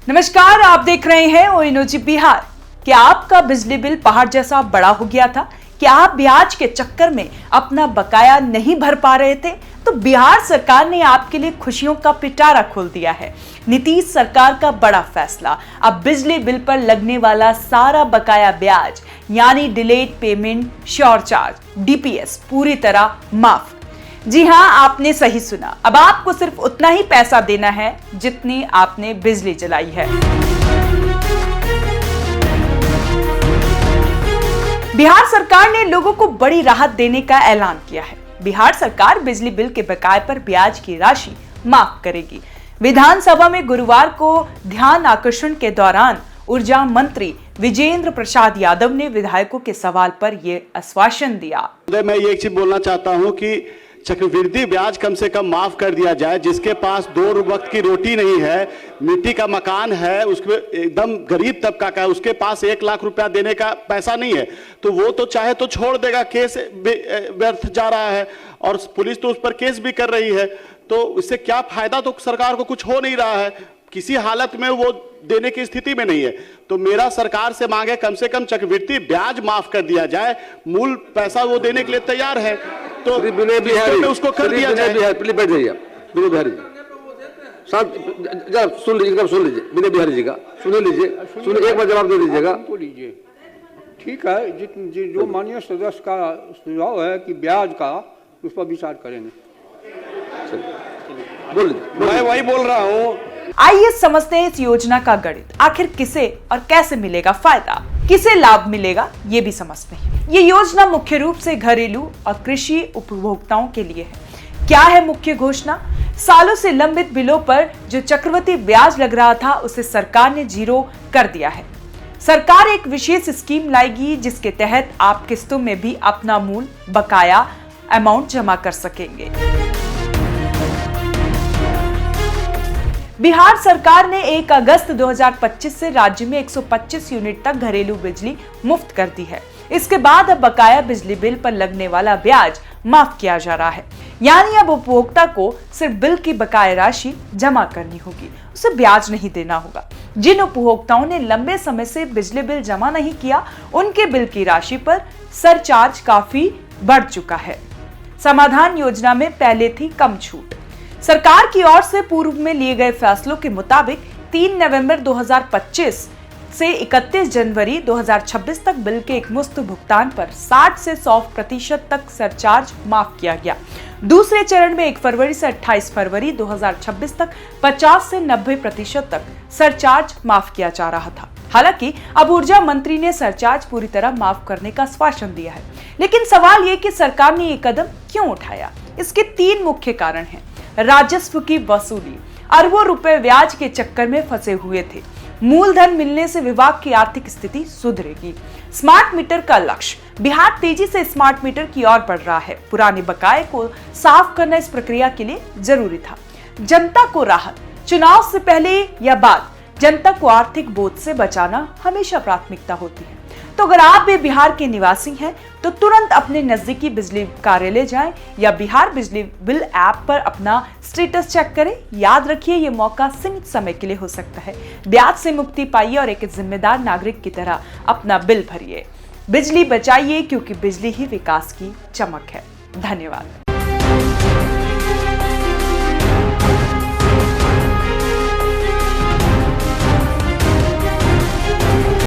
नमस्कार, आप देख रहे हैं ओएनओजी बिहार। क्या आपका बिजली बिल पहाड़ जैसा बड़ा हो गया था? क्या आप ब्याज के चक्कर में अपना बकाया नहीं भर पा रहे थे? तो बिहार सरकार ने आपके लिए खुशियों का पिटारा खोल दिया है। नीतीश सरकार का बड़ा फैसला, अब बिजली बिल पर लगने वाला सारा बकाया ब्याज यानी delayed payment sure charge DPS पूरी तरह माफ। जी हां, आपने सही सुना। अब आपको सिर्फ उतना ही पैसा देना है जितनी आपने बिजली जलाई है। बिहार सरकार ने लोगों को बड़ी राहत देने का ऐलान किया है। बिहार सरकार बिजली बिल के बकाये पर ब्याज की राशि माफ करेगी। विधानसभा में गुरुवार को ध्यान आकर्षण के दौरान ऊर्जा मंत्री विजेंद्र प्रसाद यादव ने विधायकों के सवाल पर यह आश्वासन दिया। मैं ये एक चीज बोलना चाहता हूं कि चक्रवृद्धि ब्याज कम से कम माफ कर दिया जाए। जिसके पास 2 वक्त की रोटी नहीं है, मिट्टी का मकान है, उसके एकदम गरीब तबका का है, उसके पास 1 लाख रुपया देने का पैसा नहीं है, तो वो तो चाहे तो छोड़ देगा, केस व्यर्थ जा रहा है और पुलिस तो उस पर केस भी कर रही है। तो इससे क्या फायदा? तो सरकार को कुछ हो नहीं रहा है, किसी हालत में वो देने की स्थिति में नहीं है। तो मेरा सरकार से मांग है कम से कम चक्रवृद्धि ब्याज माफ कर दिया जाए, मूल पैसा वो देने के लिए तैयार है तो विनय बिहारी उसको कर दिया जाए। प्लीज बैठ जाइए विनय बिहारी जी, शांत सुन लीजिए, सुन लीजिए विनय बिहारी जी का सुन लीजिए, सुनिए, एक बार जवाब दे दीजिएगा। तो लीजिए, ठीक है। जो माननीय सदस्य का सुझाव है कि ब्याज का, उस पर विचार करेंगे। बोल मैं वही बोल रहा हूँ। आइए समझते हैं इस योजना का गणित। आखिर किसे और कैसे मिलेगा फायदा, किसे लाभ मिलेगा, ये भी समझते हैं। ये योजना मुख्य रूप से घरेलू और कृषि उपभोक्ताओं के लिए है। क्या है मुख्य घोषणा? सालों से लंबित बिलों पर जो चक्रवृद्धि ब्याज लग रहा था, उसे सरकार ने 0 कर दिया है। सरकार एक विशेष स्कीम लाएगी जिसके तहत आप किस्तों में भी अपना मूल बकाया अमाउंट जमा कर सकेंगे। बिहार सरकार ने 1 अगस्त 2025 से राज्य में 125 यूनिट तक घरेलू बिजली मुफ्त कर दी है। इसके बाद अब बकाया बिजली बिल पर लगने वाला ब्याज माफ किया जा रहा है। यानी अब उपभोक्ता को सिर्फ बिल की बकाया राशि जमा करनी होगी, उसे ब्याज नहीं देना होगा। जिन उपभोक्ताओं ने लंबे समय से बिजली बिल जमा नहीं किया, उनके बिल की राशि पर सरचार्ज काफी बढ़ चुका है। समाधान योजना में पहले थी कम छूट। सरकार की ओर से पूर्व में लिए गए फैसलों के मुताबिक 3 नवंबर 2025 से 31 जनवरी 2026 तक बिल के एकमुश्त भुगतान पर 60 से 100% तक सरचार्ज माफ किया गया। दूसरे चरण में 1 फरवरी से 28 फरवरी 2026 तक 50 से 90% तक सरचार्ज माफ किया जा रहा था। हालांकि अब ऊर्जा मंत्री ने सरचार्ज पूरी तरह माफ करने का आश्वासन दिया है। लेकिन सवाल ये कि सरकार ने ये कदम क्यों उठाया? इसके 3 मुख्य कारण हैं। राजस्व की वसूली, अरबों रुपए ब्याज के चक्कर में फंसे हुए थे। मूलधन मिलने से विभाग की आर्थिक स्थिति सुधरेगी। स्मार्ट मीटर का लक्ष्य, बिहार तेजी से स्मार्ट मीटर की ओर बढ़ रहा है। पुराने बकाये को साफ करना इस प्रक्रिया के लिए जरूरी था। जनता को राहत, चुनाव से पहले या बाद जनता को आर्थिक बोझ से बचाना हमेशा प्राथमिकता होती है। तो अगर आप भी बिहार के निवासी हैं तो तुरंत अपने नजदीकी बिजली कार्यालय जाएं या बिहार बिजली बिल ऐप पर अपना स्टेटस चेक करें। याद रखिए, ये मौका सीमित समय के लिए हो सकता है। ब्याज से मुक्ति पाइए और एक जिम्मेदार नागरिक की तरह अपना बिल भरिए। बिजली बचाइए, क्योंकि बिजली ही विकास की चमक है। धन्यवाद।